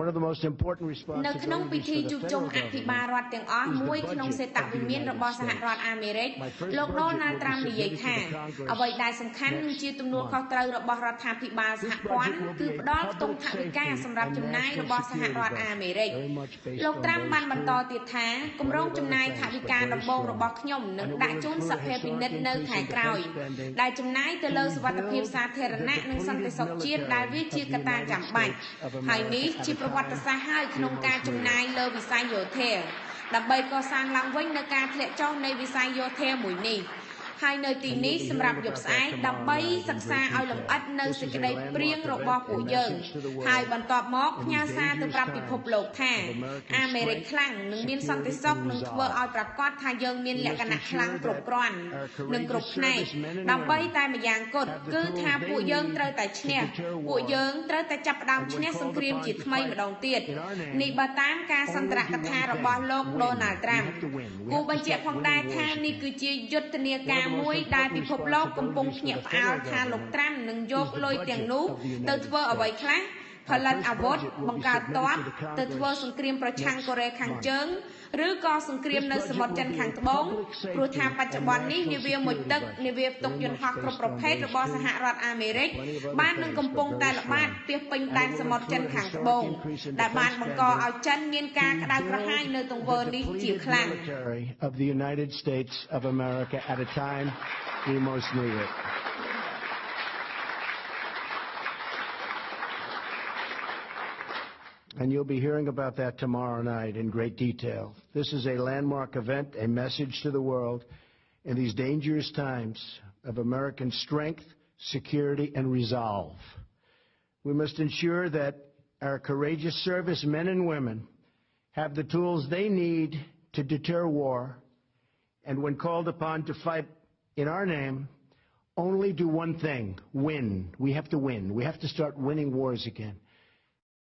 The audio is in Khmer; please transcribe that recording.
One of the most important responsibilities for the federal government is the budget. ប្រវត្តិសាស្ត្រហើយក្នុងការចំណាយលើវិស័យយោធាដើម្បីកសាងឡើងវិញនូវការធ្លាក់ចុះនៃវិស័យយោធាមួយនេះហើយនៅទីនេះសម្រាប់យប់ស្អែកដើម្បីសិក្សាឲ្យលម្អិតនៅសេចក្តីព្រៀងរបស់ពួកយើងហើយបន្ទាប់មកផ្ញើសារទៅប្រាប់ពិភពលោកថាអាមេរិកខ្លាំងនឹងមានសន្តិសុខនឹងធ្វើឲ្យប្រកាសថាយើងមានលក្ខណៈខ្លាំងគ្រប់គ្រាន់និងគ្រប់ផ្នែកដើម្បីតែម្យ៉ាងគត់គឺថាពួកយើងត្រូវតែឈ្នះពួកយើងត្រូវតែចាប់ផ្ដើមឈ្នះសង្គ្រាមជាថ្មីម្ដងទៀតនេះបើតាមការសន្ទរកថារបស់លោក Donald Trump គូបញ្ជាក់ផងដែរថានេះគឺជាយុទ្ធនាការមួយដែលពិភពលោកកំពុងភ្ញាក់ផ្អើលថាលោកត្រាំនឹងយកលុយទាំងនោះទៅធ្វើអ្វីខ្លះផលិតអាវុធបង្កើតទ័ពទៅធ្វើសង្គ្រាមប្រឆាំងកូរ៉េខាងជើងឬក៏សង្គ្រាមនៅសមុទ្រចិនខាងត្បូងព្រោះថាបច្ចុប្បន្ននេះនាវាមុជទឹកនាវាផ្ទុកយន្តហោះគ្រប់ប្រភេទរបស់សហរដ្ឋអាមេរិកបាននឹងកំពុងតែល្បាតពាសពេញដែនសមុទ្រចិនខាងត្បូងដែលបានបង្កឲ្យចិនមានការក្តៅក្រហាយនៅទង្វើនេះជាខ្លាំង of the United States of America at a time we most need it. And you'll be hearing about that tomorrow night in great detail. This is a landmark event, a message to the world in these dangerous times of American strength, security, and resolve. We must ensure that our courageous servicemen and women have the tools they need to deter war, and when called upon to fight in our name, only do one thing: win. We have to win. We have to start winning wars again.